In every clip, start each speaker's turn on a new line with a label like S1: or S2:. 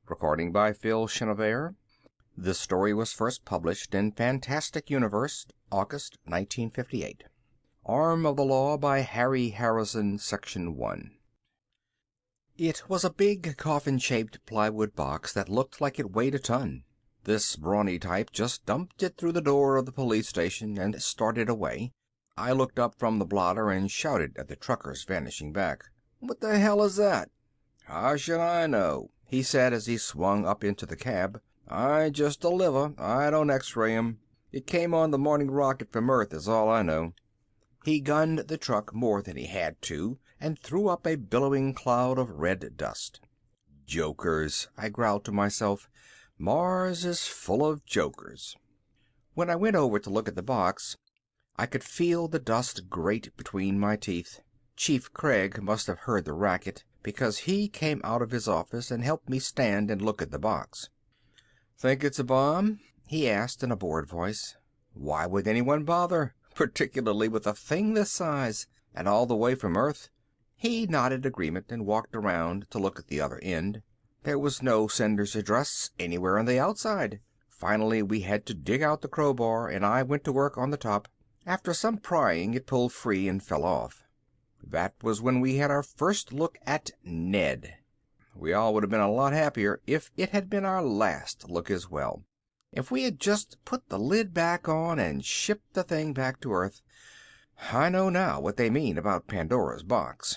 S1: Recording by Phil Chenevert. This story was first published in Fantastic Universe, August 1958. Arm of the Law by Harry Harrison, Section 1. It was a big coffin-shaped plywood box that looked like it weighed a ton. This brawny type just dumped it through the door of the police station and started away. I looked up from the blotter and shouted at the trucker's vanishing back. "What the hell is that?" "How should I know?" he said as he swung up into the cab. "I just deliver. I don't x-ray 'em. It came on the morning rocket from Earth is all I know." He gunned the truck more than he had to and threw up a billowing cloud of red dust. Jokers, I growled to myself. Mars is full of jokers. When I went over to look at the box, I could feel the dust grate between my teeth. Chief Craig must have heard the racket, because he came out of his office and helped me stand and look at the box. "Think it's a bomb?" he asked in a bored voice. "Why would anyone bother? Particularly with a thing this size, and all the way from Earth." He nodded agreement and walked around to look at the other end. There was no sender's address anywhere on the outside. Finally, we had to dig out the crowbar, and I went to work on the top. After some prying, it pulled free and fell off. That was when we had our first look at Ned. We all would have been a lot happier if it had been our last look as well. If we had just put the lid back on and shipped the thing back to Earth. I know now what they mean about Pandora's box.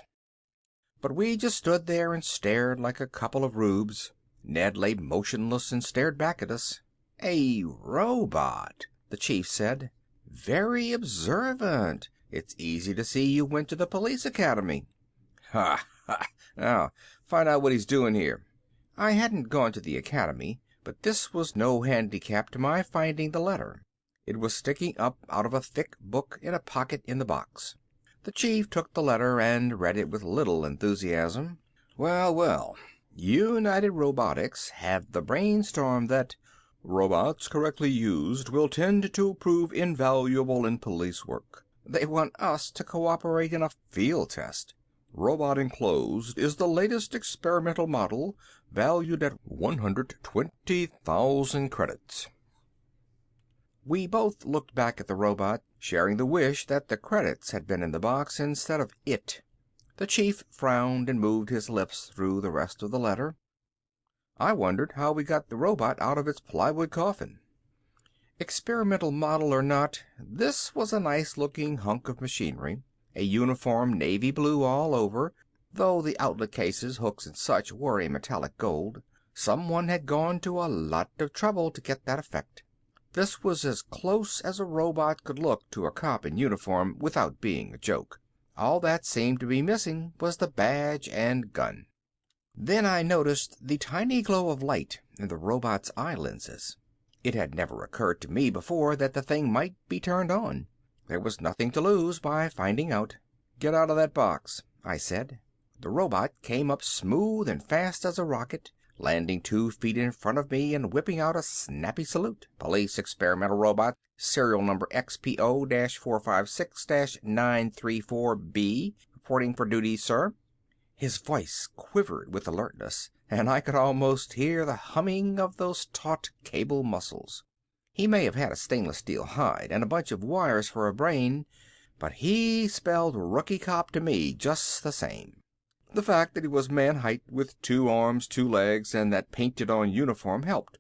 S1: But we just stood there and stared like a couple of rubes. Ned lay motionless and stared back at us. "A robot," the chief said. "Very observant. It's easy to see you went to the police academy." "Ha ha. Now, find out what he's doing here." I hadn't gone to the academy, but this was no handicap to my finding the letter. It was sticking up out of a thick book in a pocket in the box. The chief took the letter and read it with little enthusiasm. "Well, well. United Robotics have the brainstorm that robots correctly used will tend to prove invaluable in police work. They want us to cooperate in a field test. Robot enclosed is the latest experimental model, valued at 120,000 credits." We both looked back at the robot, sharing the wish that the credits had been in the box instead of it. The chief frowned and moved his lips through the rest of the letter. I wondered how we got the robot out of its plywood coffin. Experimental model or not, this was a nice-looking hunk of machinery. A uniform navy blue all over, though the outlet cases, hooks and such were a metallic gold. Someone had gone to a lot of trouble to get that effect. This was as close as a robot could look to a cop in uniform without being a joke. All that seemed to be missing was the badge and gun. Then I noticed the tiny glow of light in the robot's eye lenses. It had never occurred to me before that the thing might be turned on. There was nothing to lose by finding out. "Get out of that box," I said. The robot came up smooth and fast as a rocket, landing 2 feet in front of me and whipping out a snappy salute. "Police experimental robot, serial number XPO-456-934B, reporting for duty, sir." His voice quivered with alertness, and I could almost hear the humming of those taut cable muscles. He may have had a stainless steel hide and a bunch of wires for a brain, but he spelled rookie cop to me just the same. The fact that he was man height with 2 arms, 2 legs, and that painted on uniform helped.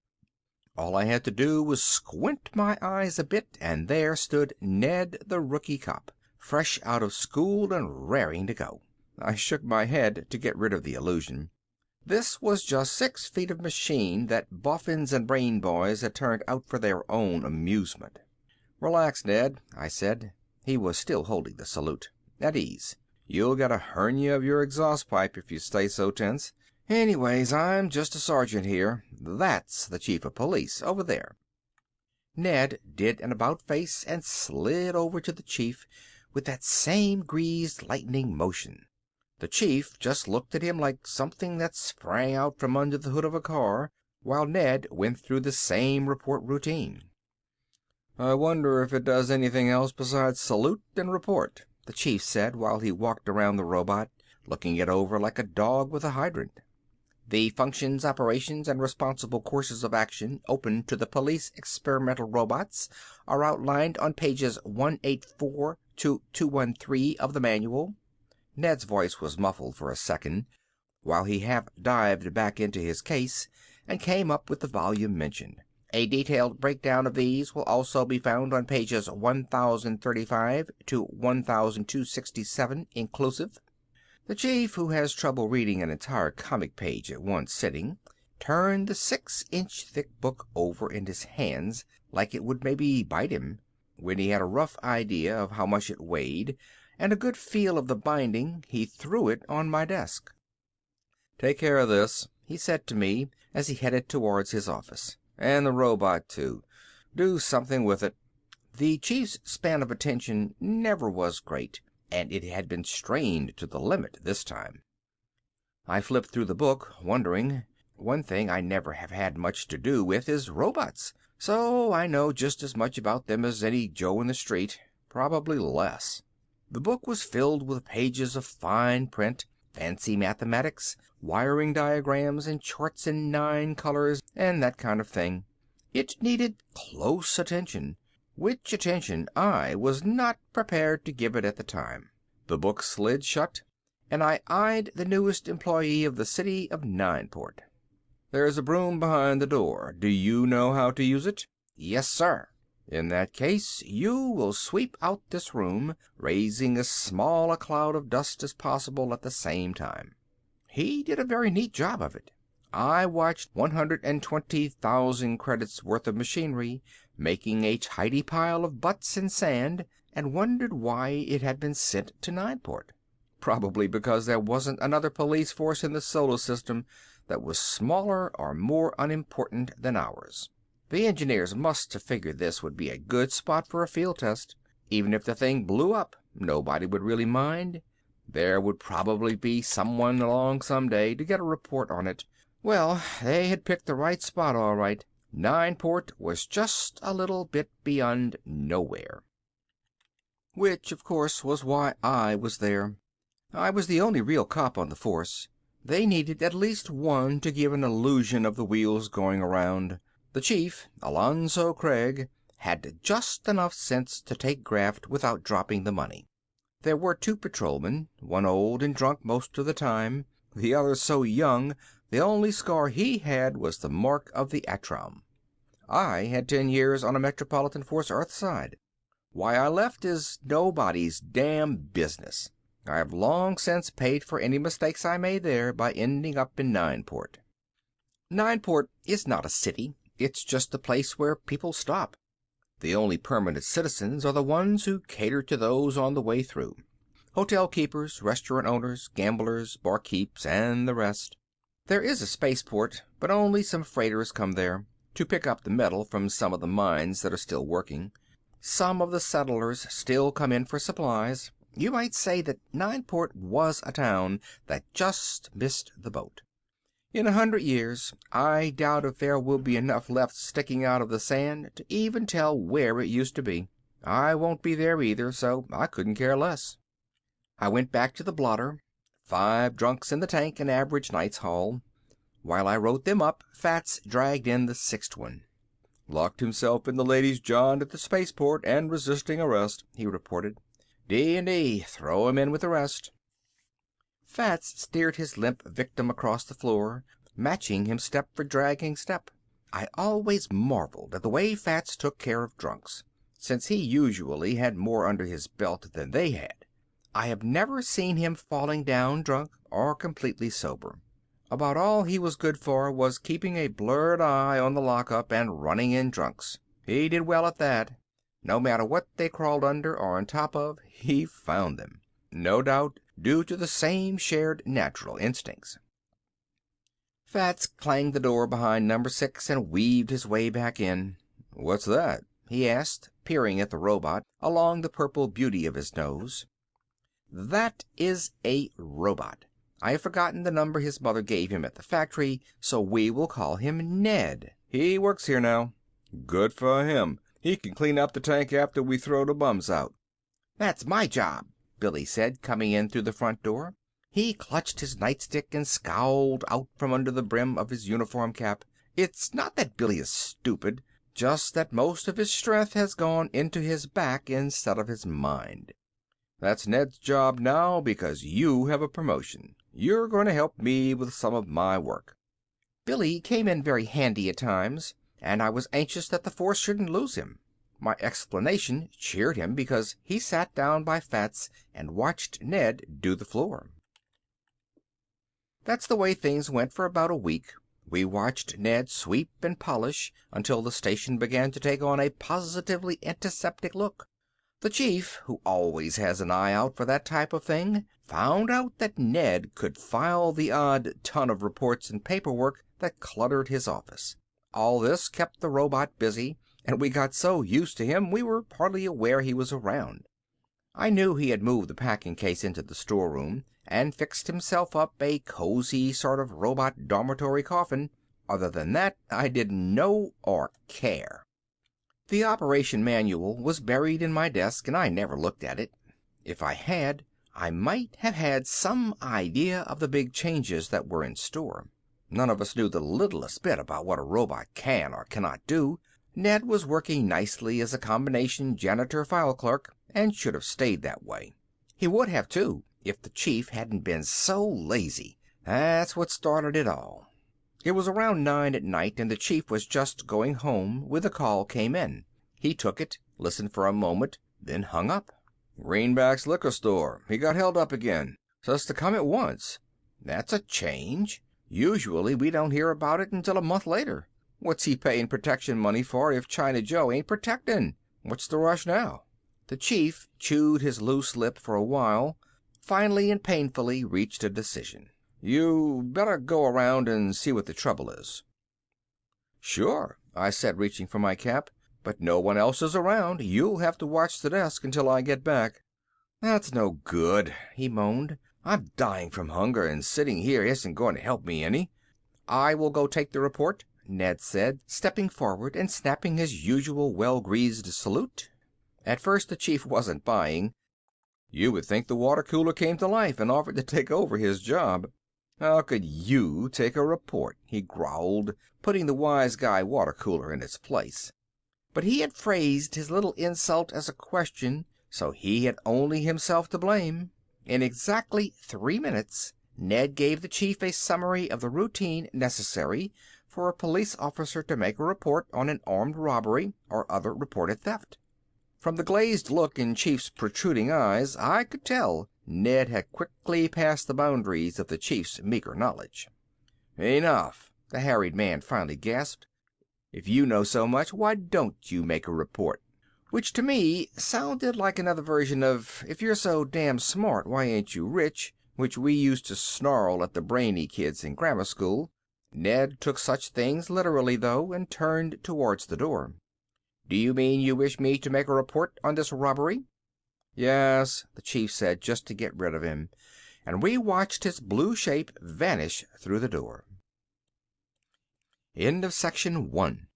S1: All I had to do was squint my eyes a bit, and there stood Ned the rookie cop, fresh out of school and raring to go. I shook my head to get rid of the illusion. This was just 6 feet of machine that boffins and brain boys had turned out for their own amusement. "Relax, Ned," I said. He was still holding the salute. "At ease. You'll get a hernia of your exhaust pipe if you stay so tense. Anyways, I'm just a sergeant here. That's the chief of police over there." Ned did an about-face and slid over to the chief with that same greased lightning motion. The chief just looked at him like something that sprang out from under the hood of a car, while Ned went through the same report routine. "I wonder if it does anything else besides salute and report," the chief said while he walked around the robot, looking it over like a dog with a hydrant. The functions, operations, and responsible courses of action open to the police experimental robots are outlined on pages 184 to 213 of the manual." Ned's voice was muffled for a second while he half dived back into his case and came up with the volume mentioned. "A detailed breakdown of these will also be found on pages 1035 to 1267 inclusive." The chief, who has trouble reading an entire comic page at one sitting, turned the 6-inch thick book over in his hands like it would maybe bite him. When he had a rough idea of how much it weighed and a good feel of the binding, he threw it on my desk. "Take care of this," he said to me as he headed towards his office. "And the robot, too. Do something with it." The chief's span of attention never was great, and it had been strained to the limit this time. I flipped through the book, wondering. One thing I never have had much to do with is robots, so I know just as much about them as any Joe in the street, probably less. The book was filled with pages of fine print, fancy mathematics, wiring diagrams, and charts in 9 colors, and that kind of thing. It needed close attention, which attention I was not prepared to give it at the time. The book slid shut, and I eyed the newest employee of the city of Nineport. "There's a broom behind the door. Do you know how to use it?" "Yes, sir." "In that case, you will sweep out this room, raising as small a cloud of dust as possible at the same time." He did a very neat job of it. I watched 120,000 credits worth of machinery making a tidy pile of butts and sand, and wondered why it had been sent to Nineport. Probably because there wasn't another police force in the solar system that was smaller or more unimportant than ours. The engineers must have figured this would be a good spot for a field test. Even if the thing blew up, nobody would really mind. There would probably be someone along someday to get a report on it. Well, they had picked the right spot, all right. Nineport was just a little bit beyond nowhere. Which, of course, was why I was there. I was the only real cop on the force. They needed at least one to give an illusion of the wheels going around. The chief, Alonzo Craig, had just enough sense to take graft without dropping the money. There were 2 patrolmen, one old and drunk most of the time, the other so young the only scar he had was the mark of the Attram. I had 10 years on a Metropolitan Force Earthside. Why I left is nobody's damn business. I have long since paid for any mistakes I made there by ending up in Nineport. Nineport is not a city. It's just a place where people stop. The only permanent citizens are the ones who cater to those on the way through. Hotel keepers, restaurant owners, gamblers, barkeeps, and the rest. There is a spaceport, but only some freighters come there to pick up the metal from some of the mines that are still working. Some of the settlers still come in for supplies. You might say that Nineport was a town that just missed the boat. In 100 years, I doubt if there will be enough left sticking out of the sand to even tell where it used to be. I won't be there either, so I couldn't care less. I went back to the blotter. 5 drunks in the tank, an average night's haul. While I wrote them up, Fats dragged in the 6th one. "Locked himself in the ladies' john at the spaceport and resisting arrest," he reported. "D&D, throw him in with the rest." Fats steered his limp victim across the floor, matching him step for dragging step. I always marveled at the way Fats took care of drunks, since he usually had more under his belt than they had. I have never seen him falling down drunk or completely sober. About all he was good for was keeping a blurred eye on the lockup and running in drunks. He did well at that. No matter what they crawled under or on top of, he found them. No doubt due to the same shared natural instincts. Fats clanged the door behind number 6 and weaved his way back in. "What's that?" he asked, peering at the robot along the purple beauty of his nose. "That is a robot. I have forgotten the number his mother gave him at the factory, so we will call him Ned. He works here now." "Good for him. He can clean up the tank after we throw the bums out." "That's my job," Billy said, coming in through the front door. He clutched his nightstick and scowled out from under the brim of his uniform cap. It's not that Billy is stupid, just that most of his strength has gone into his back instead of his mind. That's Ned's job now because you have a promotion. You're going to help me with some of my work. Billy came in very handy at times, and I was anxious that the force shouldn't lose him. My explanation cheered him because he sat down by Fats and watched Ned do the floor. That's the way things went for about a week. We watched Ned sweep and polish until the station began to take on a positively antiseptic look. The chief, who always has an eye out for that type of thing, found out that Ned could file the odd ton of reports and paperwork that cluttered his office. All this kept the robot busy, and we got so used to him we were hardly aware he was around. I knew he had moved the packing case into the storeroom and fixed himself up a cozy sort of robot dormitory coffin. Other than that, I didn't know or care. The operation manual was buried in my desk and I never looked at it. If I had, I might have had some idea of the big changes that were in store. None of us knew the littlest bit about what a robot can or cannot do. Ned was working nicely as a combination janitor file clerk and should have stayed that way. He would have too if the chief hadn't been so lazy. That's what started it all. It was around 9 at night and the chief was just going home when the call came in. He took it, listened for a moment, then hung up. "Greenback's liquor store. He got held up again. Says to come at once." That's a change. Usually we don't hear about it until a month later. What's he paying protection money for if China Joe ain't protecting? What's the rush now? The chief chewed his loose lip for a while, finally and painfully reached a decision. "You better go around and see what the trouble is." "Sure," I said, reaching for my cap. "But no one else is around. You'll have to watch the desk until I get back." "That's no good," he moaned. "I'm dying from hunger, and sitting here isn't going to help me any." "I will go take the report," Ned said, stepping forward and snapping his usual well-greased salute. At first the chief wasn't buying. You would think the water cooler came to life and offered to take over his job. "How could you take a report?" he growled, putting the wise guy water cooler in its place. But he had phrased his little insult as a question, so he had only himself to blame. In exactly 3 minutes, Ned gave the chief a summary of the routine necessary for a police officer to make a report on an armed robbery or other reported theft. From the glazed look in Chief's protruding eyes, I could tell Ned had quickly passed the boundaries of the chief's meager knowledge. "Enough," the harried man finally gasped. "If you know so much, why don't you make a report?" Which to me sounded like another version of, "If you're so damn smart, why ain't you rich?" which we used to snarl at the brainy kids in grammar school. Ned took such things literally, though, and turned towards the door. "Do you mean you wish me to make a report on this robbery?" "Yes," the chief said, just to get rid of him, and we watched his blue shape vanish through the door. End of section 1.